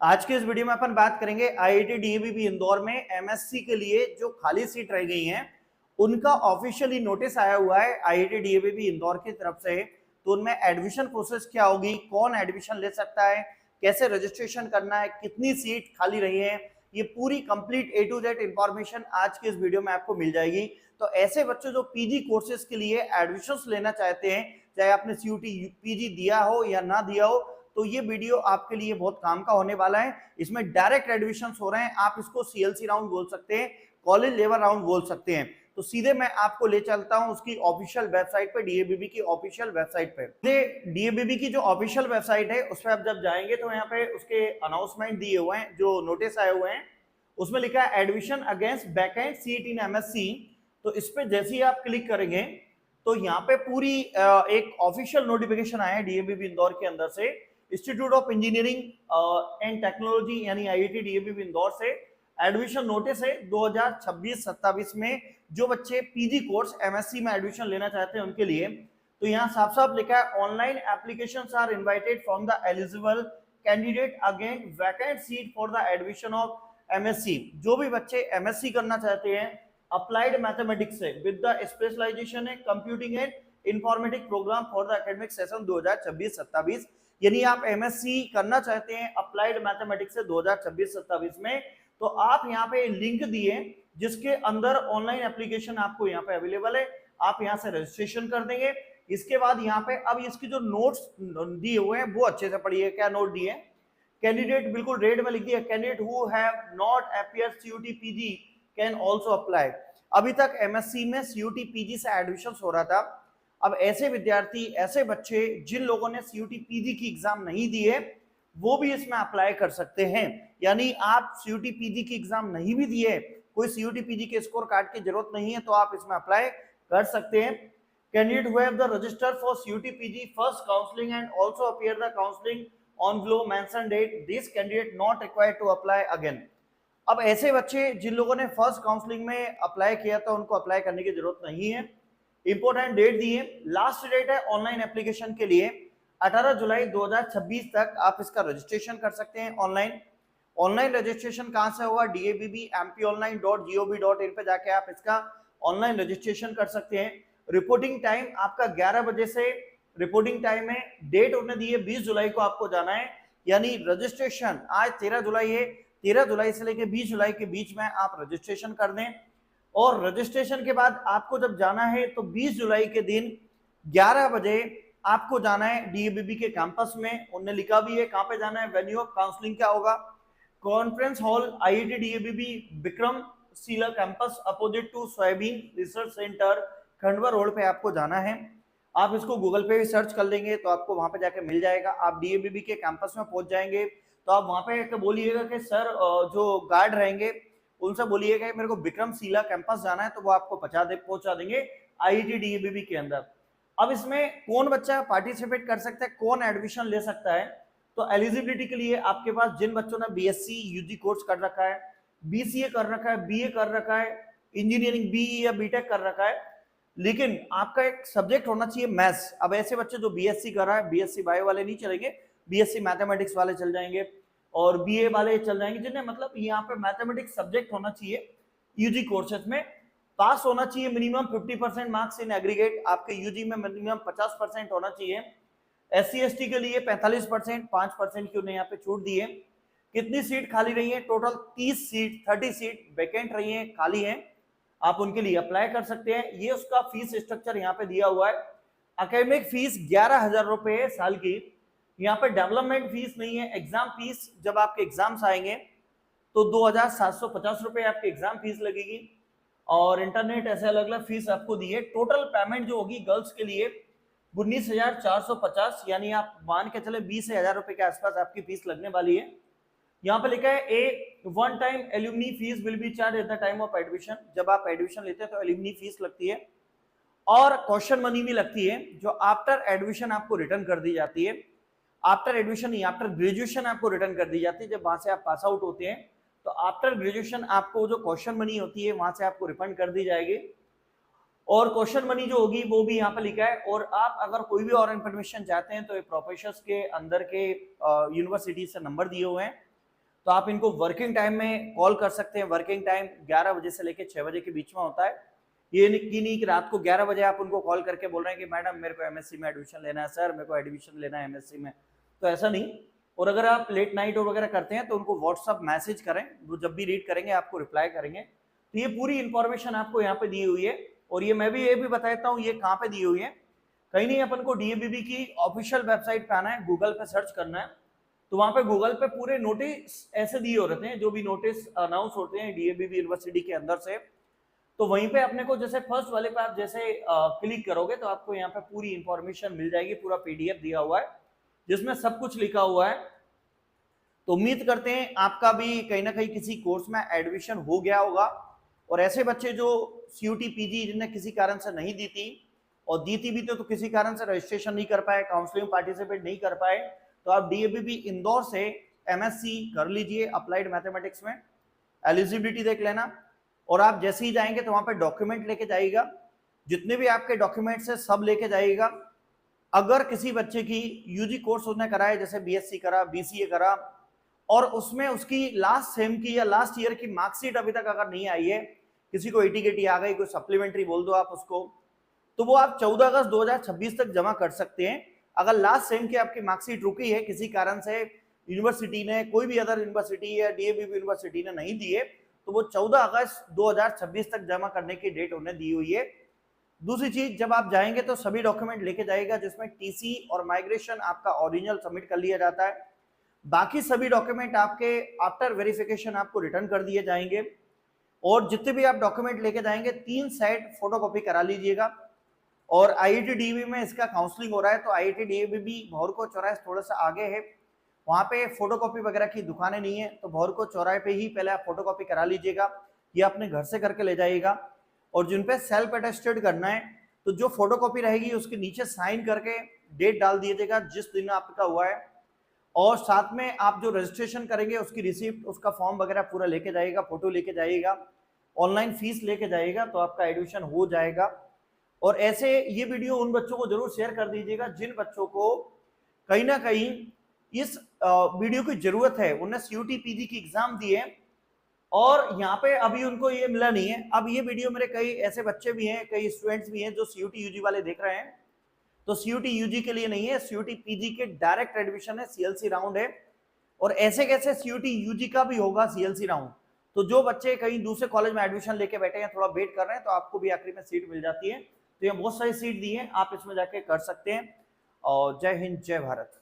आज के इस वीडियो में अपन बात करेंगे आईआईटी डीएवीपी इंदौर में एमएससी के लिए जो खाली सीट रह गई हैं उनका ऑफिशियली नोटिस आया हुआ है आईआईटी डीएवीपी इंदौर की तरफ से। तो उनमें एडमिशन प्रोसेस क्या होगी, कौन एडमिशन ले सकता है, कैसे रजिस्ट्रेशन करना है, कितनी सीट खाली रही है, ये पूरी complete A to Z information आज के इस वीडियो में आपको मिल जाएगी। तो ऐसे बच्चे जो पीजी कोर्सेज के लिए एडमिशन लेना चाहते हैं, चाहे आपने सीयूटी पीजी दिया हो या ना दिया हो, तो ये वीडियो आपके लिए बहुत काम का होने वाला है। इसमें डायरेक्ट एडमिशन हो रहे हैं, आप इसको सीएलसी राउंड बोल सकते हैं, कॉलेज लेवल राउंड बोल सकते हैं। तो सीधे मैं आपको ले चलता हूं उसकी ऑफिशियल वेबसाइट पे, डीएबीबी की ऑफिशियल वेबसाइट पे। डीएबीबी की जो ऑफिशियल वेबसाइट है उस पर आप जब जाएंगे तो यहाँ पे उसके अनाउंसमेंट दिए हुए हैं, जो नोटिस आए हुए हैं उसमें लिखा है admission against vacant seat in MSc. तो इस पे जैसे ही आप क्लिक करेंगे तो यहाँ पे पूरी एक ऑफिशियल नोटिफिकेशन आया है डीएबीबी इंदौर के अंदर से, institute of engineering and technology यानी आईआईटी डीएबीबी इंदौर से एडमिशन नोटिस है 2026-27 में जो बच्चे पीजी कोर्स एमएससी में एडमिशन लेना चाहते हैं उनके लिए। तो यहाँ साफ साफ लिखा है online applications are invited from the eligible candidate again vacant seat for the admission of MSc. जो भी बच्चे एमएससी करना चाहते हैं अप्लाइड मैथमेटिक्स से with the specialization in computing and informatic program for the academic session 2026-27, यानी आप MSc करना चाहते हैं अप्लाइड मैथमेटिक्स से 2026-27 में, तो आप यहाँ पे लिंक दिए जिसके अंदर ऑनलाइन एप्लीकेशन आपको यहाँ पे अवेलेबल है, आप यहाँ से रजिस्ट्रेशन कर देंगे। इसके बाद यहाँ पे अब इसकी जो नोट्स दिए हुए हैं वो अच्छे से पढ़िए। क्या नोट दिए, कैंडिडेट बिल्कुल रेड में लिख दिया, candidate who have not appear CUET PG can also apply. अभी तक एमएससी में सीयूटी पीजी से एडमिशन हो रहा था, अब ऐसे विद्यार्थी, ऐसे बच्चे जिन लोगों ने सीयूटी पीजी की एग्जाम नहीं दी है वो भी इसमें अप्लाई कर सकते हैं। यानी आप सीयूटी पीजी की एग्जाम नहीं भी दिए, कोई सीयूटी पीजी के स्कोर कार्ड की जरूरत नहीं है, तो आप इसमें अप्लाई कर सकते हैं। Candidate who have the register for CUET PG first counselling and also appear the counselling on below mention date, this candidate not required to apply again. अब ऐसे बच्चे जिन लोगों ने फर्स्ट काउंसलिंग में अप्लाई किया था उनको अप्लाई करने की जरूरत नहीं है। इंपोर्टेंट डेट दिए, लास्ट डेट है ऑनलाइन एप्लीकेशन के लिए 18 जुलाई 2026 तक आप इसका रजिस्ट्रेशन कर सकते हैं ऑनलाइन। ऑनलाइन रजिस्ट्रेशन कहां से होगा, DABBMPonline.gov.in पे जाके आप इसका ऑनलाइन रजिस्ट्रेशन कर सकते हैं। रिपोर्टिंग टाइम आपका 11 बजे से रिपोर्टिंग टाइम है। डेट उन्होंने दी है 20 जुलाई को आपको जाना है, यानी रजिस्ट्रेशन आज 13 जुलाई है, 13 जुलाई से लेकर 20 जुलाई के बीच में आप रजिस्ट्रेशन कर दें। और रजिस्ट्रेशन के बाद आपको जब जाना है तो 20 जुलाई के दिन 11 बजे आपको जाना है डीएबीबी के कैंपस में। उन्होंने लिखा भी है कहां पे जाना है, वेन्यू ऑफ काउंसलिंग क्या होगा, conference hall IIT DAVV Vikram Shila campus opposite to soyabean research centre Khandwa road पे आपको जाना है। आप इसको गूगल पे भी सर्च कर लेंगे तो आपको वहां पे जाके मिल जाएगा। आप डीएबीबी के कैंपस में पहुंच जाएंगे तो आप वहां पे बोलिएगा कि सर जो गार्ड रहेंगे उनसे बोलिएगा मेरे को विक्रम शीला कैंपस जाना है, तो वो आपको पहुंचा देंगे आईआईटी डीएबीबी के अंदर। अब इसमें कौन बच्चा पार्टिसिपेट कर सकता है, कौन एडमिशन ले सकता है, तो एलिजिबिलिटी के लिए आपके पास जिन बच्चों ने बीएससी यूजी कोर्स कर रखा है, बीसीए कर रखा है, बीए कर रखा है, इंजीनियरिंग बीई या बीटेक कर रखा है, लेकिन आपका एक सब्जेक्ट होना चाहिए मैथ्स। अब ऐसे बच्चे जो बीएससी कर रहा है, बीएससी बायो वाले नहीं चलेंगे, बीएससी मैथमेटिक्स वाले चल जाएंगे और बीए वाले चल जाएंगे, जिन्हें मतलब यहाँ पे मैथमेटिक्स सब्जेक्ट होना चाहिए। यूजी कोर्सेज में पास होना चाहिए मिनिमम 50% मार्क्स इन एग्रीगेट, आपके यूजी में मिनिमम 50% होना चाहिए। एससी एसटी के लिए 45%, 5% की उन्हें यहाँ पे छूट दी है। कितनी सीट खाली रही है, टोटल 30 सीट वैकेंट रही है, खाली है, आप उनके लिए अप्लाई कर सकते हैं। ये उसका फीस स्ट्रक्चर यहाँ पे दिया हुआ है। एकेडमिक फीस 11,000 रुपए है साल की। यहाँ पे डेवलपमेंट फीस नहीं है। एग्जाम फीस जब आपके एग्जाम्स आएंगे तो 2,750 रुपए आपकी एग्जाम फीस लगेगी और इंटरनेट ऐसे अलग अलग फीस आपको दी है। टोटल पेमेंट जो होगी गर्ल्स के लिए 19,450, यानी आप मान के चले 20,000 रुपए के आसपास आपकी फीस लगने वाली है। यहाँ पे लिखा है a one time alumni fee will be charge at the time of admission. जब आप एडमिशन लेते हैं तो एल्यूमनी फीस लगती है और क्वेश्चन मनी भी लगती है जो आफ्टर एडमिशन आपको रिटर्न कर दी जाती है। आफ्टर एडमिशन नहीं, आफ्टर ग्रेजुएशन आपको रिटर्न कर दी जाती है। जब वहां से आप पास आउट होते हैं तो आफ्टर ग्रेजुएशन आपको जो क्वेश्चन मनी होती है वहां से आपको रिफंड कर दी जाएगी और क्वेश्चन मनी जो होगी वो भी यहाँ पे लिखा है। और आप अगर कोई भी और इन्फॉर्मेशन चाहते हैं तो ये प्रोफेसर्स के अंदर के यूनिवर्सिटी से नंबर दिए हुए हैं, तो आप इनको वर्किंग टाइम में कॉल कर सकते हैं। वर्किंग टाइम 11 बजे से लेकर 6 बजे के बीच में होता है। ये नहीं कि रात को 11 बजे आप उनको कॉल करके बोल रहे हैं कि मैडम मेरे को एमएससी में एडमिशन लेना है, सर मेरे को एडमिशन लेना है एमएससी में, तो ऐसा नहीं। और अगर आप लेट नाइट वगैरह करते हैं तो उनको व्हाट्सअप मैसेज करें, वो जब भी रीड करेंगे आपको रिप्लाई करेंगे। तो ये पूरी इंफॉर्मेशन आपको यहाँ पे दी हुई है। और ये मैं भी ये भी बताता हूँ ये कहाँ पे दी हुई है। कहीं नहीं, अपन को डीएबीबी की ऑफिशियल वेबसाइट पे आना है, गूगल पे सर्च करना है, तो वहां पे गूगल पे पूरे नोटिस ऐसे दिए हो रहते हैं, जो भी नोटिस अनाउंस होते हैं डीएबीबी यूनिवर्सिटी के अंदर से, तो वहीं पे अपने को जैसे फर्स्ट वाले पे आप जैसे क्लिक करोगे तो आपको यहाँ पे पूरी इंफॉर्मेशन मिल जाएगी, पूरा पीडीएफ दिया हुआ है जिसमें सब कुछ लिखा हुआ है। तो उम्मीद करते हैं आपका भी कहीं ना कहीं किसी कोर्स में एडमिशन हो गया होगा। और ऐसे बच्चे जो सीयूटी पीजी जिन्हें किसी कारण से नहीं दी थी और दी थी भी तो किसी कारण से रजिस्ट्रेशन नहीं कर पाए, काउंसलिंग पार्टिसिपेट नहीं कर पाए, तो आप डीएबीबी इंदौर से एमएससी कर लीजिए अप्लाइड मैथमेटिक्स में, एलिजिबिलिटी देख लेना। और आप जैसे ही जाएंगे तो वहां पे डॉक्यूमेंट लेके जाइएगा, जितने भी आपके डॉक्यूमेंट्स है सब लेके जाइएगा। अगर किसी बच्चे की यूजी कोर्स उसने करा है, जैसे बीएससी करा, बीसीए करा, और उसमें उसकी लास्ट सेम की या लास्ट ईयर की मार्कशीट अभी तक अगर नहीं आई है, किसी को एटीकेटी आ गई, कोई सप्लीमेंट्री बोल दो आप उसको, तो वो आप 14 अगस्त 2026 तक जमा कर सकते हैं। अगर लास्ट सेम की आपकी मार्कशीट रुकी है किसी कारण से, यूनिवर्सिटी ने, कोई भी अदर यूनिवर्सिटी या डीएबीबी यूनिवर्सिटी ने नहीं दिए, तो वो 14 अगस्त 2026 तक जमा करने की डेट उन्हें दी हुई है। दूसरी चीज, जब आप जाएंगे तो सभी डॉक्यूमेंट लेके जाएगा, जिसमें टीसी और माइग्रेशन आपका ओरिजिनल सबमिट कर लिया जाता है। बाकी सभी डॉक्यूमेंट आपके आफ्टर वेरिफिकेशन आपको रिटर्न कर दिए जाएंगे। और जितने भी आप डॉक्यूमेंट लेके जाएंगे 3 सेट फोटोकॉपी करा लीजिएगा। और आईआईटी डीएवी में इसका काउंसलिंग हो रहा है, तो आईआईटी डीएवी भी भौरको चौराहे थोड़ा सा आगे है, वहां पे फोटोकॉपी वगैरह की दुकानें नहीं है, तो भौरको चौराहे पे ही पहले आप फोटोकॉपी करा लीजिएगा, ये अपने घर से करके ले जाइएगा। और जिन पे सेल्फ अटेस्टेड करना है, तो जो फोटोकॉपी रहेगी उसके नीचे साइन करके डेट डाल दीजिएगा जिस दिन आपका हुआ है। और साथ में आप जो रजिस्ट्रेशन करेंगे उसकी रिसिप्ट, उसका फॉर्म वगैरह पूरा लेके जाइएगा, फोटो लेके जाइएगा, ऑनलाइन फीस लेके जाइएगा, तो आपका एडमिशन हो जाएगा। और ऐसे ये वीडियो उन बच्चों को जरूर शेयर कर दीजिएगा जिन बच्चों को कहीं ना कहीं इस वीडियो की जरूरत है। उन्हें सीयूटी पीजी की एग्जाम दी है और यहाँ पे अभी उनको ये मिला नहीं है। अब ये वीडियो मेरे कई ऐसे बच्चे भी हैं, कई स्टूडेंट्स भी हैं जो सीयूटी यूजी वाले देख रहे हैं, तो सीयूटी यूजी के लिए नहीं है, सीयूटी पीजी के डायरेक्ट एडमिशन है, सीएलसी राउंड है। और ऐसे कैसे सीयूटी यूजी का भी होगा सीएलसी राउंड। तो जो बच्चे कहीं दूसरे कॉलेज में एडमिशन लेके बैठे हैं, थोड़ा वेट कर रहे हैं, तो आपको भी आखिरी में सीट मिल जाती है। तो ये बहुत सारी सीट दी है, आप इसमें जाके कर सकते हैं। और जय हिंद, जय भारत।